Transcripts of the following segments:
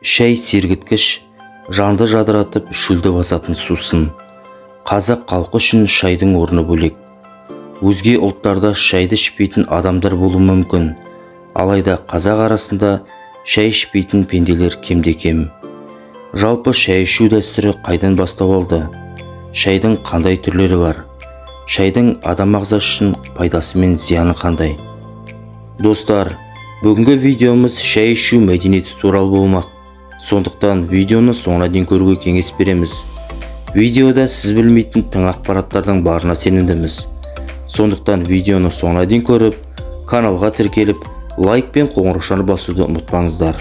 Шәй сергіткіш, жанды жадыратып шүлді басатын сусын. Қазақ халқы үшін шайдың орны бөлек. Өзге ұлттарда шайды ішпейтін адамдар болуы мүмкін. Алайда қазақ арасында шай ішпейтін пенделер кемде-кем. Жалпы шай ішу дәстүрі қайдан бастау алды? Шайдың қандай түрлері бар? Шайдың адам ағзасы үшін пайдасы мен зияны қандай? Достар, бүгінгі видеомыз шай ішу мәдениеті туралы болмақ. Сондықтан видеоны соңына дейін көруге кеңес береміз. Видеода сіз білмейтін тың ақпараттардың барына сенімдіміз. Сондықтан видеоны соңына дейін көріп, каналға тіркеліп, лайк пен қоңыраушаны басуды ұмытпаңыздар.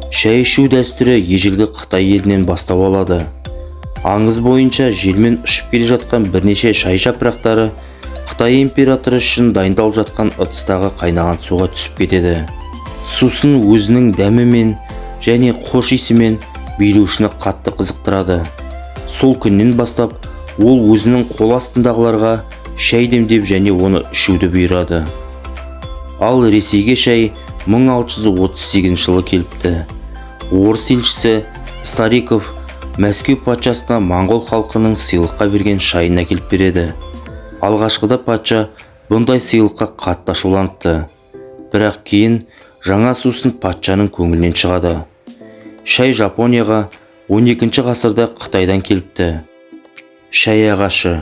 Шай ішу дәстүрі ежелгі Қытай елінен бастау алады. Аңыз бойынша желмен ұшып келе жатқан бірнеше шай жапырақтары Қытай императоры үшін дайындалып жатқан ыдыстағы қайнаған суға түсіп кетеді. Сусын өзінің дәмімен және хош иісімен билеушіні қатты қызықтырады. Сол күннен бастап ол өзінің қол астындағыларға шай демдеп және оны ішуді бұйырады. Ал Ресейге шай 1638 жылы келіпті. Орыс елшісі Стариков Мәскеу патшасына моңғол халқының сыйлыққа берген шайын әкеліп береді. Алғашқыда патша бұндай сыйлыққа қатты ашуланыпты. Бірақ кейін жаңа сусын патшаның көңілінен шығады. Шай Жапонияға 12 ғасырда Қытайдан келіпті. Шай ағашы.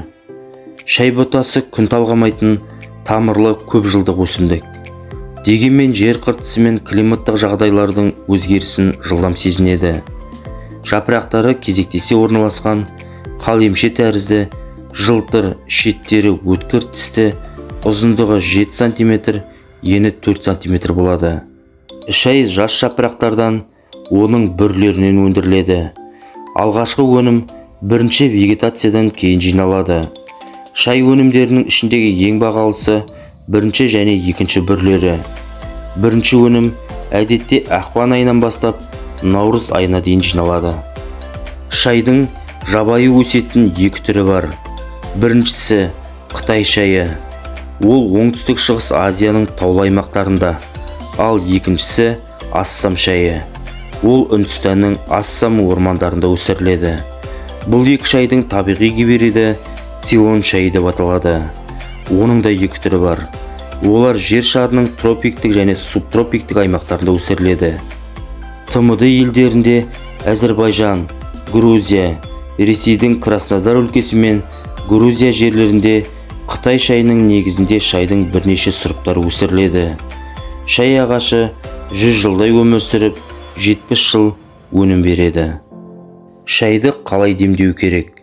Шай бұтасы күн талғамайтын тамырлы көп жылдық өсімдік. Дегенмен жер қыртысы мен климаттық жағдайлардың өзгерісін жылдам сезінеді. Жапырақтары кезектесе орналасқан, қалемше тәрізді, жылтыр, шеттері өткір тісті, ұзындығы 7 см, ені 4 см болады. Шай жас жапырақтардан оның бүрлерінен өндіріледі. Алғашқы өнім бірінші вегетациядан кейін жиналады. Шай өнімдерінің ішіндегі ең бағалысы бірінші және екінші бүрлері. Бірінші өнім әдетте ақпан айынан бастап наурыз айына дейін жиналады. Шайдың жабайы өсетін екі түрі бар. Біріншісі Қытай шайы. Ол оңтүстік шығыс Азияның таулы аймақтарында. Ал екіншісі Ассам шайы. Ол Үндістанның Ассам ормандарында өсіріледі. Бұл екі шайдың табиғи гибриді Цейлон шайы деп аталады. Оның да екі түрі бар. Олар жер шарының тропиктік және субтропиктік аймақтарында өсіріледі. ТМД елдерінде Әзербайжан, Грузия, Ресейдің Краснодар өлкесі мен Грузия жерлерінде Қытай шайының негізінде шайдың бірнеше сұрыптары өсіріледі. Шай ағашы 100 жылдай өмір сүріп, 70 жыл өнім береді. Шайды қалай демдеу керек?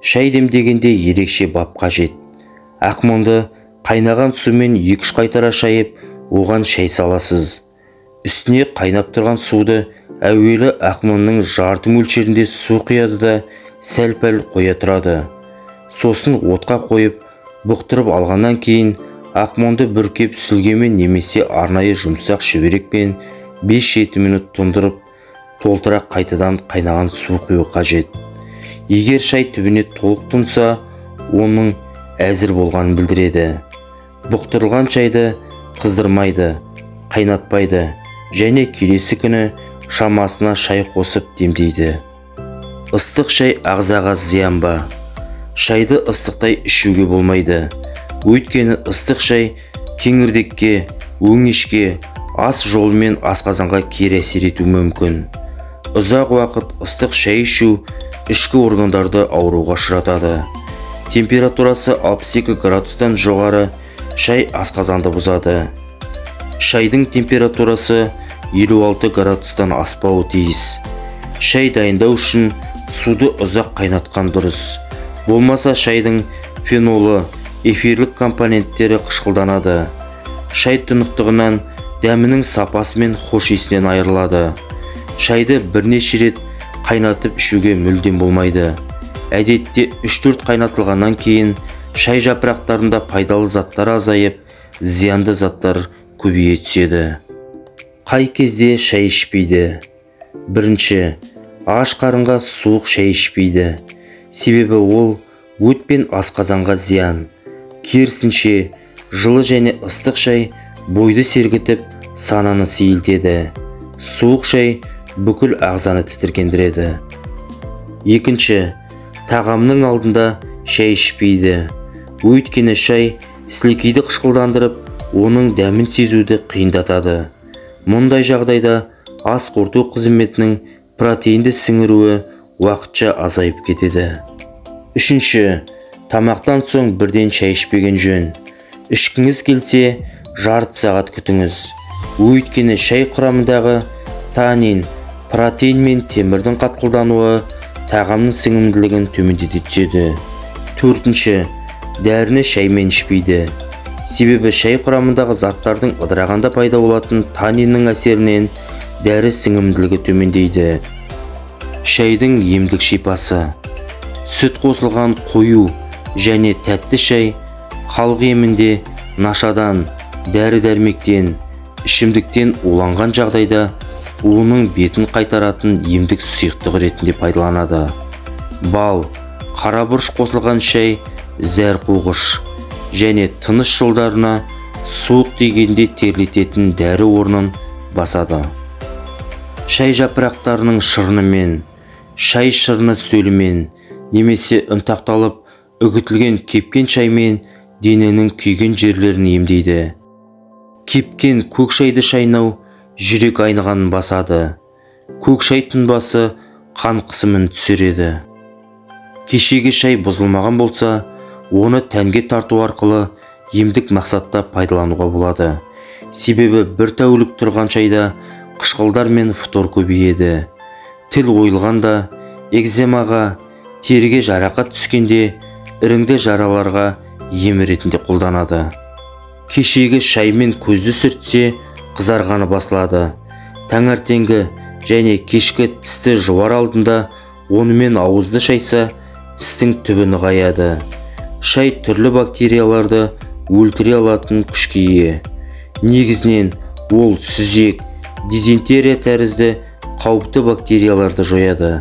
Шай демдегенде ерекше бап қажет. Ақмонды қайнаған сумен 2-3 қайтара шайып, оған шай саласыз. Үстіне қайнап тұрған суды әуелі ақмонның жарты мөлшерінде су құяды да сәл-пәл қоя тұрады. Сосын отқа қойып, бұқтырып алғаннан кейін ақмонды бүркеп сүлгемен немесе арнайы жұмсақ шүберекпен 5-7 минут тұндырып, толтыра қайтадан қайнаған су құю қажет. Егер шай түбіне толық тұнса, оның әзір болғанын білдіреді. Бұқтырылған шайды қыздырмайды, қайнатпайды және келесі күні шамасына шай қосып демдейді. Ыстық шай ағзаға зиян ба? Шайды ыстықтай ішуге болмайды. Өйткені ыстық шай кеңірдекке, өңешке, ас жолы мен асқазанға кері әсер етуі мүмкін. Ұзақ уақыт ыстық шай ішу ішкі органдарды ауруға ұшыратады. Температурасы 62 градустан жоғары шай асқазанды бұзады. Шайдың температурасы 56 градустан аспауы тиіс. Шай дайындау үшін суды ұзақ қайнатқан дұрыс. Болмаса шайдың фенолы, эфирлік компоненттері қышқылданады. Шай тұнықтығынан дәмінің сапасы мен хош иісінен айырылады. Шайды бірнеше рет қайнатып ішуге мүлдем болмайды. Әдетте 3-4 қайнатылғаннан кейін шай жапырақтарында пайдалы заттар азайып, зиянды заттар көбейе түседі. Қай кезде шай ішпейді? Бірінші, аш қарынға суық шай ішпейді. Себебі ол өт пен асқазанға зиян. Керісінше, жылы және ыстық шай бойды сергітіп, сананы сейілтеді. Суық шай бүкіл ағзаны тітіркендіреді. Екінші, тағамның алдында шай ішпейді. Өйткені шай сілекейді қышқылдандырып, оның дәмін сезуді қиындатады. Мұндай жағдайда ас қорыту қызметінің протеинді сіңіруі уақытша азайып кетеді. Үшінші, тамақтан соң бірден шай ішпеген жөн. Ішкіңіз келсе, жарты сағат күтіңіз. Өйткені шай құрамындағы танин, протеин мен темірдің қатқылдануы тағамның сіңімділігін төмендете түседі. Төртінші, дәріні шаймен ішпейді. Себебі шай құрамындағы заттардың ыдырағанда пайда болатын таниннің әсерінен дәрі сіңімділігі төмендейді. Шайдың емдік шипасы. Сүт қосылған қою және тәтті шай халық емінде нашадан, дәрі-дәрмектен, ішімдіктен уланған жағдайда оның бетін қайтаратын емдік сұйықтық ретінде пайдаланады. Бал, қара бұрыш қосылған шай зәр қуғыш және тыныс жолдарына суық тигенде терлететін дәрі орнын басады. Шай жапырақтарының шырынымен, шай шырыны сөлімен немесе ұнтақталып үгітілген кепкен шаймен дененің күйген жерлерін емдейді. Кепкен көк шайды шайнау жүрек айнығанын басады. Көк шай тұнбасы қан қысымын түсіреді. Кешегі шай бұзылмаған болса, оны тәнге тарту арқылы емдік мақсатта пайдалануға болады. Себебі бір тәулік тұрған шайда қышқылдар мен фтор көбейеді. Тіл ойылғанда, экземаға, теріге жарақат түскенде, іріңді жараларға ем ретінде қолданады. Кешегі шаймен көзді сүртсе, қызарғаны басылады. Таңертеңгі және кешкі тісті жуар алдында онымен ауызды шайса, тістің түбі нығаяды. Шай түрлі бактерияларды өлтіре алатын күшке ие. Негізінен ол сүзек, дизентерия тәрізді қауіпті бактерияларды жояды.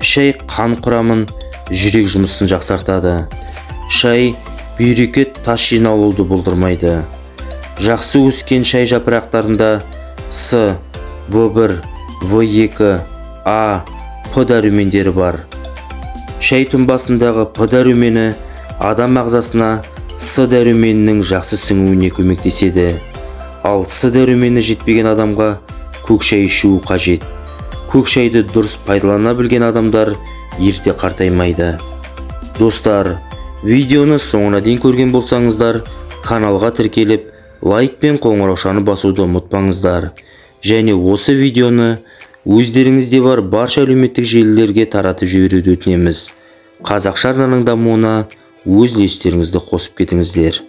Шай қан құрамын, жүрек жұмысын жақсартады. Шай бүйрекке тас жиналуды болдырмайды. Жақсы өскен шай жапырақтарында С, В1, В2, А, П дәрумендері бар. Шай тұнбасындағы П дәрумені адам ағзасына С дәруменінің жақсы сіңуіне көмектеседі. Ал С дәрумені жетпеген адамға көк шай ішуі қажет. Көк шайды дұрыс пайдалана білген адамдар ерте қартаймайды. Достар, видеоны соңына дейін көрген болсаңыздар, каналға тіркеліп, лайк пен қоңыраушаны басуды ұмытпаңыздар. Және осы видеоны өздеріңізде бар барша әлеуметтік желілерге таратып жіберуді өтінеміз. Қазақша арнаның дамуына өз үлестеріңізді қосып кетіңіздер.